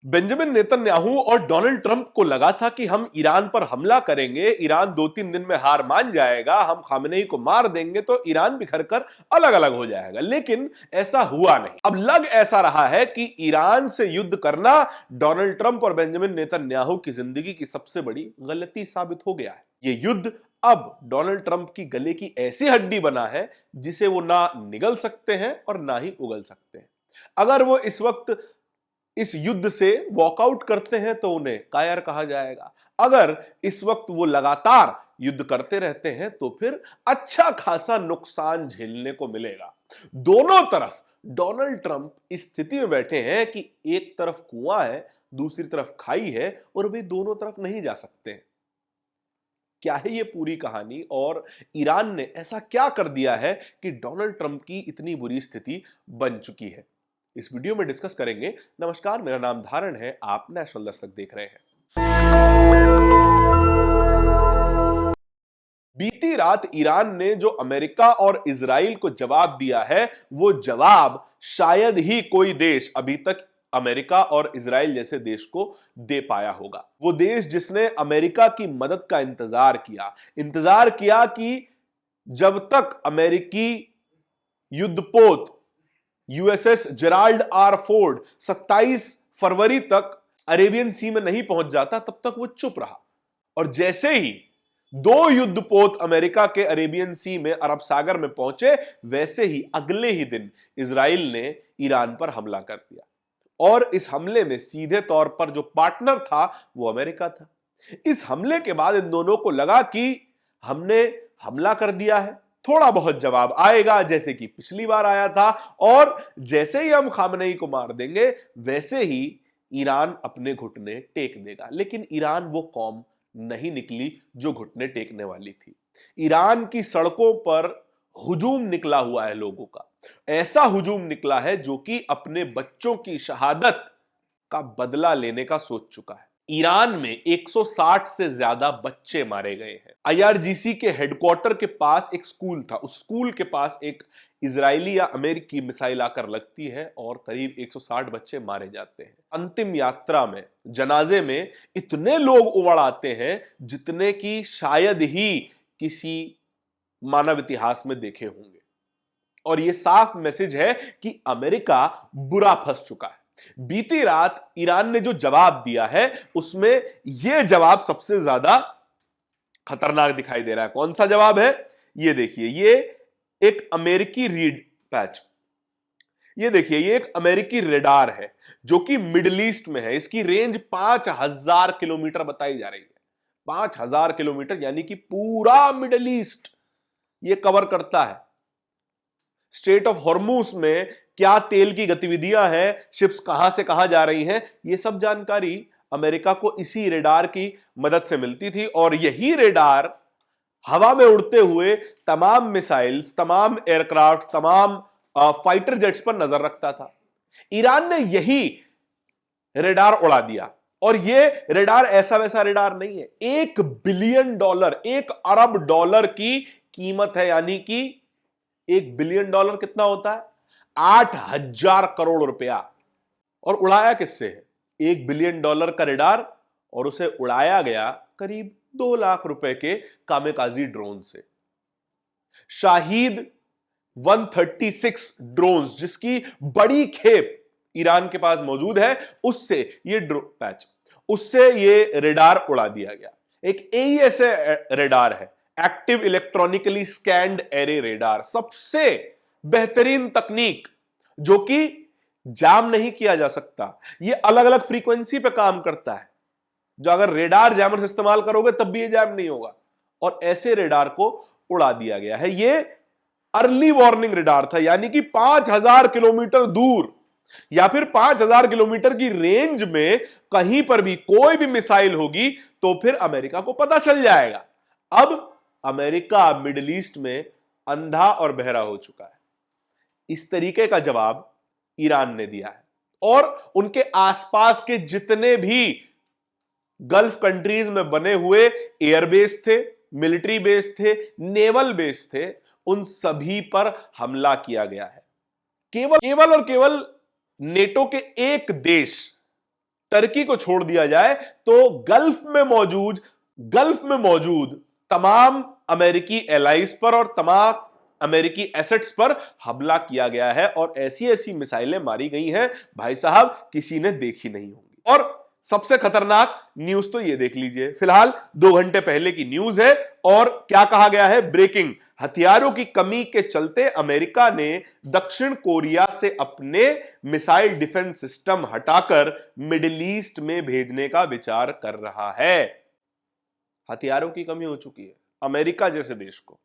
Benjamin Netanyahu और Donald Trump को लगा था कि हम ईरान पर हमला करेंगे, ईरान 2-3 दिन में हार मान जाएगा, हम खामेनेई को मार देंगे तो ईरान बिखर कर अलग अलग हो जाएगा। लेकिन ऐसा हुआ नहीं। अब लग ऐसा रहा है कि ईरान से युद्ध करना डोनाल्ड ट्रंप और बेंजामिन नेतन्याहू की जिंदगी की सबसे बड़ी गलती साबित हो गया है। यह युद्ध अब डोनाल्ड ट्रंप की गले की ऐसी हड्डी बना है जिसे वो ना निगल सकते हैं और ना ही उगल सकते हैं। अगर वो इस वक्त इस युद्ध से वॉकआउट करते हैं तो उन्हें कायर कहा जाएगा। अगर इस वक्त वो लगातार युद्ध करते रहते हैं तो फिर अच्छा खासा नुकसान झेलने को मिलेगा। दोनों तरफ डोनाल्ड ट्रंप इस स्थिति में बैठे हैं कि एक तरफ कुआं है, दूसरी तरफ खाई है और वे दोनों तरफ नहीं जा सकते हैं। क्या है ये पूरी कहानी और ईरान ने ऐसा क्या कर दिया है कि डोनाल्ड ट्रंप की इतनी बुरी स्थिति बन चुकी है, इस वीडियो में डिस्कस करेंगे। नमस्कार, मेरा नाम धारण है, आप नेशनल दस्तक देख रहे हैं। बीती रात ईरान ने जो अमेरिका और इजराइल को जवाब दिया है, वो जवाब शायद ही कोई देश अभी तक अमेरिका और इजराइल जैसे देश को दे पाया होगा। वो देश जिसने अमेरिका की मदद का इंतजार किया कि जब तक अमेरिकी युद्धपोत यूएसएस जेराल्ड आर फोर्ड 27 फरवरी तक अरेबियन सी में नहीं पहुंच जाता, तब तक वो चुप रहा। और जैसे ही 2 युद्धपोत अमेरिका के अरेबियन सी में अरब सागर में पहुंचे, वैसे ही अगले ही दिन इजराइल ने ईरान पर हमला कर दिया। और इस हमले में सीधे तौर पर जो पार्टनर था वो अमेरिका था। इस हमले के बाद इन दोनों को लगा कि हमने हमला कर दिया है, थोड़ा बहुत जवाब आएगा जैसे कि पिछली बार आया था, और जैसे ही हम खामेनेई को मार देंगे वैसे ही ईरान अपने घुटने टेक देगा। लेकिन ईरान वो कौम नहीं निकली जो घुटने टेकने वाली थी। ईरान की सड़कों पर हुजूम निकला हुआ है लोगों का। ऐसा हुजूम निकला है जो कि अपने बच्चों की शहादत का बदला लेने का सोच चुका है। ईरान में 160 से ज्यादा बच्चे मारे गए हैं। आईआरजीसी के हेडक्वार्टर के पास एक स्कूल था, उस स्कूल के पास एक इजरायली या अमेरिकी मिसाइल आकर लगती है और करीब 160 बच्चे मारे जाते हैं। अंतिम यात्रा में, जनाजे में इतने लोग उमड़ आते हैं जितने कि शायद ही किसी मानव इतिहास में देखे होंगे। और यह साफ मैसेज है कि अमेरिका बुरा फंस चुका है। बीती रात ईरान ने जो जवाब दिया है उसमें यह जवाब सबसे ज्यादा खतरनाक दिखाई दे रहा है। कौन सा जवाब है? यह देखिए, यह एक अमेरिकी रीड पैच, ये देखिए, ये एक अमेरिकी रेडार है जो कि मिडिल ईस्ट में है। इसकी रेंज 5000 किलोमीटर बताई जा रही है। 5000 किलोमीटर यानी कि पूरा मिडिल ईस्ट ये कवर करता है। स्ट्रेट ऑफ हॉर्मुज में क्या तेल की गतिविधियां हैं, शिप्स कहां से कहां जा रही हैं, ये सब जानकारी अमेरिका को इसी रेडार की मदद से मिलती थी। और यही रेडार हवा में उड़ते हुए तमाम मिसाइल्स, तमाम एयरक्राफ्ट, तमाम फाइटर जेट्स पर नजर रखता था। ईरान ने यही रेडार उड़ा दिया। और यह रेडार ऐसा वैसा रेडार नहीं है। $1 बिलियन, $1 अरब की कीमत है। यानी कि $1 बिलियन कितना होता है? 8000 करोड़ रुपया। और उड़ाया किससे है? $1 बिलियन का रेडार, और उसे उड़ाया गया करीब 2 लाख रुपए के कामेकाजी ड्रोन से। शाहिद 136 ड्रोन्स, जिसकी बड़ी खेप ईरान के पास मौजूद है, उससे ये रेडार उड़ा दिया गया। एक एईएसए रेडार है, active electronically scanned array radar, सबसे बेहतरीन तकनीक जो कि जाम नहीं किया जा सकता। यह अलग अलग फ्रीक्वेंसी पे काम करता है, जो अगर रेडार जैमर से इस्तेमाल करोगे तब भी यह जैम नहीं होगा। और ऐसे रेडार को उड़ा दिया गया है। यह अर्ली वार्निंग रेडार था, यानी कि 5000 किलोमीटर दूर या फिर 5000 किलोमीटर की रेंज में कहीं पर भी कोई भी मिसाइल होगी तो फिर अमेरिका को पता चल जाएगा। अब अमेरिका मिडिल ईस्ट में अंधा और बहरा हो चुका है। इस तरीके का जवाब ईरान ने दिया है। और उनके आसपास के जितने भी गल्फ कंट्रीज में बने हुए एयरबेस थे, मिलिट्री बेस थे, नेवल बेस थे, उन सभी पर हमला किया गया है। केवल और केवल नेटो के एक देश टर्की को छोड़ दिया जाए तो गल्फ में मौजूद तमाम अमेरिकी एलाइज पर और तमाम अमेरिकी एसेट्स पर हमला किया गया है और ऐसी ऐसी मिसाइलें मारी गई हैं भाई साहब किसी ने देखी नहीं होंगी। और सबसे खतरनाक न्यूज तो ये देख लीजिए, फिलहाल 2 घंटे पहले की न्यूज है और क्या कहा गया है, ब्रेकिंग, हथियारों की कमी के चलते अमेरिका ने दक्षिण कोरिया से अपने मिसाइल डिफेंस सिस्टम हटाकर मिडिल ईस्ट में भेजने का विचार कर रहा है। हथियारों की कमी हो चुकी है अमेरिका जैसे देश को,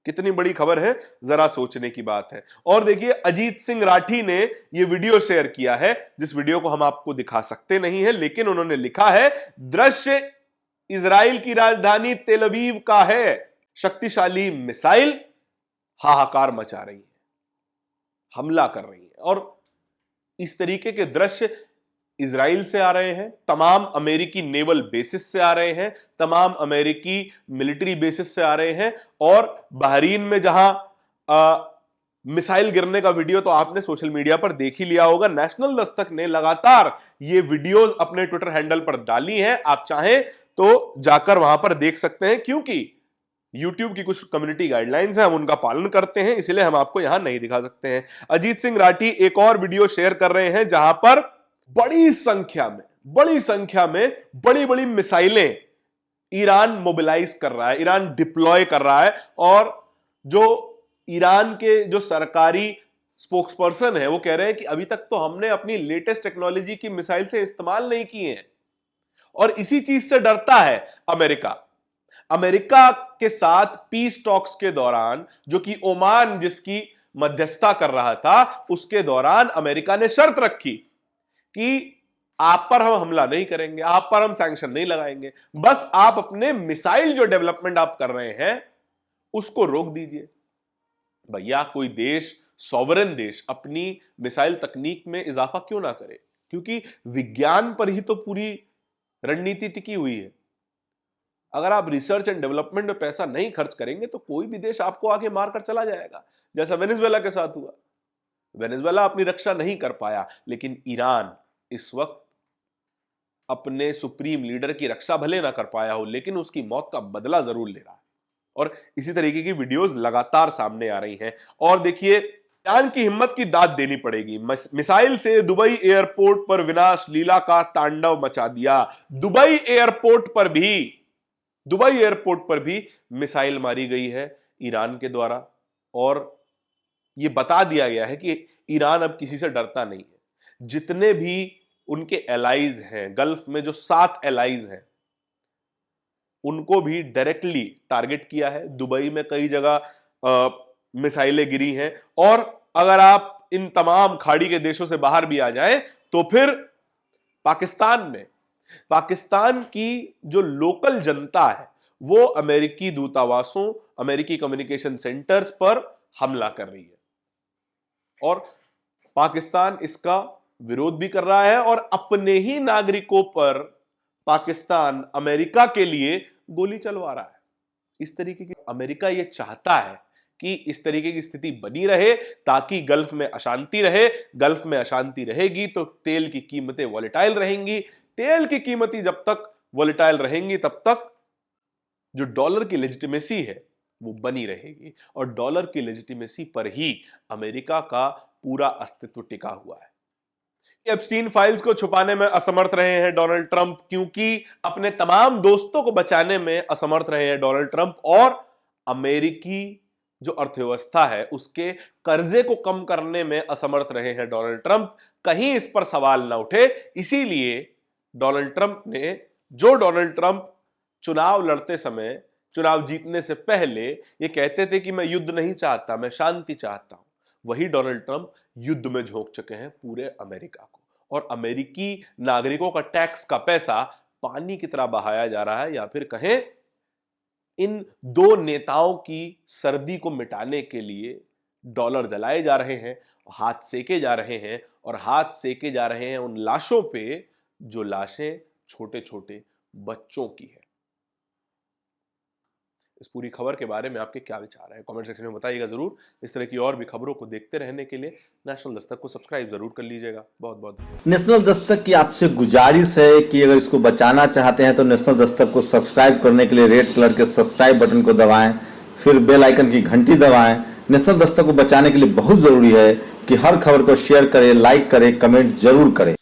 कितनी बड़ी खबर है, जरा सोचने की बात है। और देखिए अजीत सिंह राठी ने यह वीडियो शेयर किया है, जिस वीडियो को हम आपको दिखा सकते नहीं है, लेकिन उन्होंने लिखा है, दृश्य इजराइल की राजधानी तेल अवीव का है, शक्तिशाली मिसाइल हाहाकार मचा रही है, हमला कर रही है। और इस तरीके के दृश्य इजराइल से आ रहे हैं, तमाम अमेरिकी नेवल बेसिस से आ रहे हैं, तमाम अमेरिकी मिलिट्री बेसिस से आ रहे हैं। और बहरीन में जहां मिसाइल गिरने का वीडियो तो आपने सोशल मीडिया पर देख ही लिया होगा, नेशनल दस्तक ने लगातार ये वीडियोस अपने ट्विटर हैंडल पर डाली हैं, आप चाहें तो जाकर वहां पर देख सकते हैं, क्योंकि YouTube की कुछ कम्युनिटी गाइडलाइंस हैं, हम उनका पालन करते हैं, इसलिए हम आपको यहां नहीं दिखा सकते हैं। अजीत सिंह राठी एक और वीडियो शेयर कर रहे हैं जहां पर बड़ी संख्या में बड़ी बड़ी मिसाइलें ईरान मोबिलाइज कर रहा है, ईरान डिप्लॉय कर रहा है। और जो ईरान के जो सरकारी स्पोक्सपर्सन है वो कह रहे हैं कि अभी तक तो हमने अपनी लेटेस्ट टेक्नोलॉजी की मिसाइल से इस्तेमाल नहीं किए हैं। और इसी चीज से डरता है अमेरिका के साथ पीस टॉक्स के दौरान, जो कि ओमान जिसकी मध्यस्थता कर रहा था, उसके दौरान अमेरिका ने शर्त रखी कि आप पर हम हमला नहीं करेंगे, आप पर हम सैंक्शन नहीं लगाएंगे, बस आप अपने मिसाइल जो डेवलपमेंट आप कर रहे हैं उसको रोक दीजिए। भैया कोई देश, सॉवरेन देश, अपनी मिसाइल तकनीक में इजाफा क्यों ना करे, क्योंकि विज्ञान पर ही तो पूरी रणनीति टिकी हुई है। अगर आप रिसर्च एंड डेवलपमेंट में पैसा नहीं खर्च करेंगे तो कोई भी देश आपको आगे मारकर चला जाएगा, जैसा वेनेजुएला के साथ हुआ। वेनेजुएला अपनी रक्षा नहीं कर पाया, लेकिन ईरान इस वक्त अपने सुप्रीम लीडर की रक्षा भले ना कर पाया हो, लेकिन उसकी मौत का बदला जरूर ले रहा है। और इसी तरीके की वीडियोस लगातार सामने आ रही हैं। और देखिए ईरान की हिम्मत की दाद देनी पड़ेगी, मिसाइल से दुबई एयरपोर्ट पर विनाश लीला का तांडव मचा दिया। दुबई एयरपोर्ट पर भी मिसाइल मारी गई है ईरान के द्वारा, और यह बता दिया गया है कि ईरान अब किसी से डरता नहीं है। जितने भी उनके एलाइज हैं, गल्फ में जो 7 एलाइज हैं, उनको भी डायरेक्टली टारगेट किया है। दुबई में कई जगह मिसाइलें गिरी हैं। और अगर आप इन तमाम खाड़ी के देशों से बाहर भी आ जाएं तो फिर पाकिस्तान की जो लोकल जनता है वो अमेरिकी दूतावासों, अमेरिकी कम्युनिकेशन सेंटर्स पर हमला कर रही है, और पाकिस्तान इसका विरोध भी कर रहा है। और अपने ही नागरिकों पर पाकिस्तान अमेरिका के लिए गोली चलवा रहा है। इस तरीके की अमेरिका यह चाहता है कि इस तरीके की स्थिति बनी रहे, ताकि गल्फ में अशांति रहे। गल्फ में अशांति रहेगी तो तेल की कीमतें वॉलेटाइल रहेंगी। तेल की कीमतें जब तक वॉलेटाइल रहेंगी तब तक जो डॉलर की लेजिटिमेसी है वो बनी रहेगी, और डॉलर की लेजिटिमेसी पर ही अमेरिका का पूरा अस्तित्व टिका हुआ है। एप्स्टीन फाइल्स को छुपाने में असमर्थ रहे हैं डोनाल्ड ट्रंप, क्योंकि अपने तमाम दोस्तों को बचाने में असमर्थ रहे हैं डोनाल्ड ट्रंप, और अमेरिकी जो अर्थव्यवस्था है उसके कर्जे को कम करने में असमर्थ रहे हैं डोनाल्ड ट्रंप। कहीं इस पर सवाल ना उठे, इसीलिए डोनाल्ड ट्रंप चुनाव लड़ते समय, चुनाव जीतने से पहले ये कहते थे कि मैं युद्ध नहीं चाहता, मैं शांति चाहता हूं, वही डोनाल्ड ट्रंप युद्ध में झोंक चुके हैं पूरे अमेरिका को। और अमेरिकी नागरिकों का टैक्स का पैसा पानी की तरह बहाया जा रहा है, या फिर कहें इन 2 नेताओं की सर्दी को मिटाने के लिए डॉलर जलाए जा रहे हैं, हाथ सेके जा रहे हैं, और हाथ सेके जा रहे हैं उन लाशों पे जो लाशें छोटे छोटे बच्चों की है। इस पूरी खबर के बारे में आपके क्या विचार है, कमेंट सेक्शन में बताइएगा जरूर। इस तरह की और भी खबरों को देखते रहने के लिए नेशनल दस्तक को सब्सक्राइब जरूर कर लीजिएगा। बहुत बहुत नेशनल दस्तक की आपसे गुजारिश है कि अगर इसको बचाना चाहते हैं तो नेशनल दस्तक को सब्सक्राइब करने के लिए रेड कलर के सब्सक्राइब बटन को दबाएं, फिर बेल आइकन की घंटी दबाएं। नेशनल दस्तक को बचाने के लिए बहुत जरूरी है कि हर खबर को शेयर करें, लाइक करें, कमेंट जरूर करें।